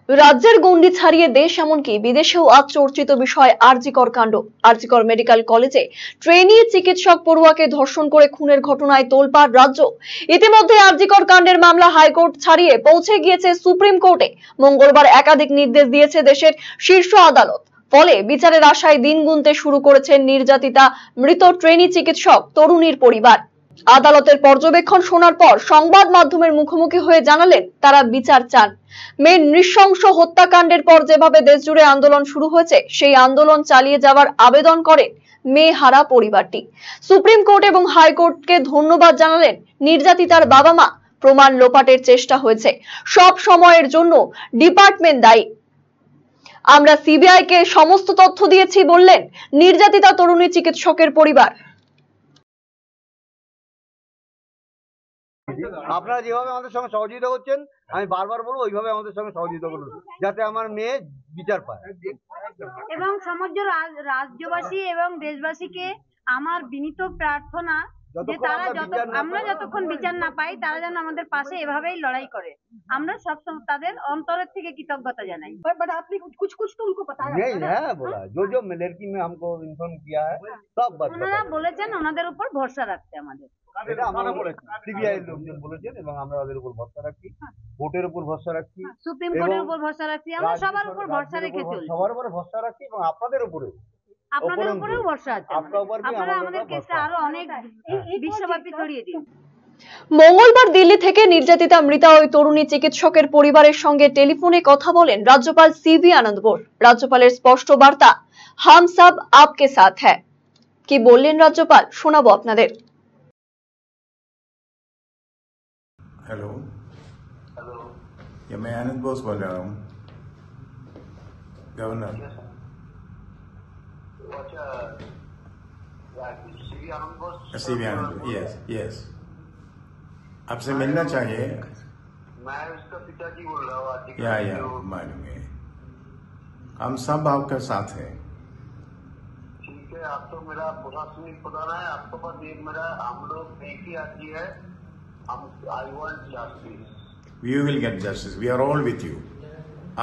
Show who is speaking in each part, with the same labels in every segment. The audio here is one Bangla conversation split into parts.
Speaker 1: রাজ্যের গণ্ডি ছাড়িয়ে দেশ এমনকি বিদেশেও আজ চর্চিত বিষয় আরজিকর কাণ্ড। আরজিকর মেডিকেল কলেজে ট্রেনি চিকিৎসক পড়ুয়াকে ধর্ষণ করে খুনের ঘটনায় তোলপাড় রাজ্য। ইতিমধ্যে আরজিকর কাণ্ডের মামলা হাইকোর্ট ছাড়িয়ে পৌঁছে গিয়েছে সুপ্রিম কোর্টে। মঙ্গলবার একাধিক নির্দেশ দিয়েছে দেশের শীর্ষ আদালত। ফলে বিচারের আশায় দিন গুনতে শুরু করেছেন নির্যাতিতা মৃত ট্রেনি চিকিৎসক তরুণীর পরিবার। আদালতের পর্যবেক্ষণ শোনার পর সংবাদ মাধ্যমের মুখোমুখি হয়ে জানালেন তারা বিচার চান। মেয়ের নৃশংস হত্যাকাণ্ডের পর যেভাবে দেশজুড়ে আন্দোলন শুরু হয়েছে, সেই আন্দোলন চালিয়ে যাওয়ার আবেদন করেন মেয়ে হারা পরিবারটি। সুপ্রিম কোর্ট এবং হাইকোর্টকে ধন্যবাদ জানালেন নির্যাতিতার বাবা মা। প্রমাণ লোপাটের চেষ্টা হয়েছে, সব সময়ের জন্য ডিপার্টমেন্ট দায়ী। আমরা সিবিআই কে সমস্ত তথ্য দিয়েছি বললেন নির্যাতিতা তরুণী চিকিৎসকের পরিবার।
Speaker 2: আপনারা যেভাবে আমাদের সঙ্গে সহযোগিতা করছেন, আমি বারবার বলবো ওইভাবে আমাদের সঙ্গে সহযোগিতা করুন, যাতে আমার মেয়ে বিচার পায়।
Speaker 3: এবং সমগ্র রাজ্যবাসী এবং দেশবাসীকে আমার বিনীত প্রার্থনা যে তারা আমরা যতক্ষণ বিচার না পাই, তারা যেন আমাদের পাশে এভাবেই লড়াই করে। আমরা সবসময় তাদের অন্তরের থেকে কৃতজ্ঞতা জানাই।
Speaker 4: बट आपने कुछ तो उनको बताया
Speaker 2: नहीं है बोला, जो लड़की में हमको इन्फॉर्म किया है सब बात
Speaker 3: ওনারা বলেছেন ওনাদের উপর ভরসা রাখতে আমাদের।
Speaker 2: এটা আমরা বলেছি, সিবিআই লোকজন বলেছেন এবং আমরা ওদের উপর ভরসা রাখছি, কোর্টের উপর ভরসা রাখছি,
Speaker 3: সুপ্রিম কোর্টের উপর ভরসা রাখছি, আমরা সবার উপর ভরসা রেখে চলছি।
Speaker 2: সবার উপর ভরসা রাখছি এবং আপনাদের উপরে,
Speaker 3: আপনাদের উপরেও ভরসা আছে। আপনারা আমাদের কেসটা আরো অনেক বিশ্বব্যাপী ছড়িয়ে দিন।
Speaker 1: মঙ্গলবার দিল্লি থেকে নির্যাতিতা মৃতা ওই তরুণী চিকিৎসকের পরিবারের সঙ্গে টেলিফোনে কথা বলেন রাজ্যপাল সিভি আনন্দ বোস। রাজ্যপালের স্পষ্ট বার্তা, হাম সব আপকে সাথ হ্যায়। কি বললেন রাজ্যপাল, শোনাবো আপনাদের।
Speaker 5: हेलो, ये मैं आनंद बोस बोल रहा हूँ, गवर्नर। सीबी आनंद, यस यस, आपसे मिलना चाहिए।
Speaker 6: मैं उसका पिताजी बोल रहा हूँ।
Speaker 5: या मालूम है, हम सब आपके साथ हैं।
Speaker 6: ठीक है, आप तो मेरा प्रशासनिक प्रधान है, आपके पास एक मेरा हम लोग एक ही आदमी है। I want justice.
Speaker 5: You will get justice. We are all with you.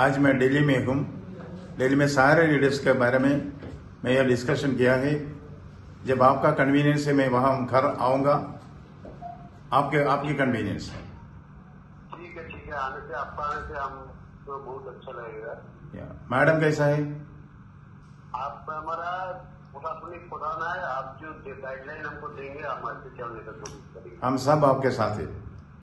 Speaker 5: आज मैं दिल्ली में हूँ। दिल्ली में सारे लीडर्स के बारे में मैं यह डिस्कशन किया है। जब आपका कन्वीनियंस है मैं वहाँ घर आऊँगा, आपकी कन्वीनियंस है।
Speaker 6: ठीक है, आने से आपका आने से हम तो बहुत अच्छा लगेगा।
Speaker 5: मैडम कैसा है?
Speaker 6: आप हमारा प्रशासनिक प्रधान है, आप जो गाइडलाइन हमको देंगे हम ऐसे चलने का कोशिश करेंगे।
Speaker 5: हम सब आपके साथ हैं।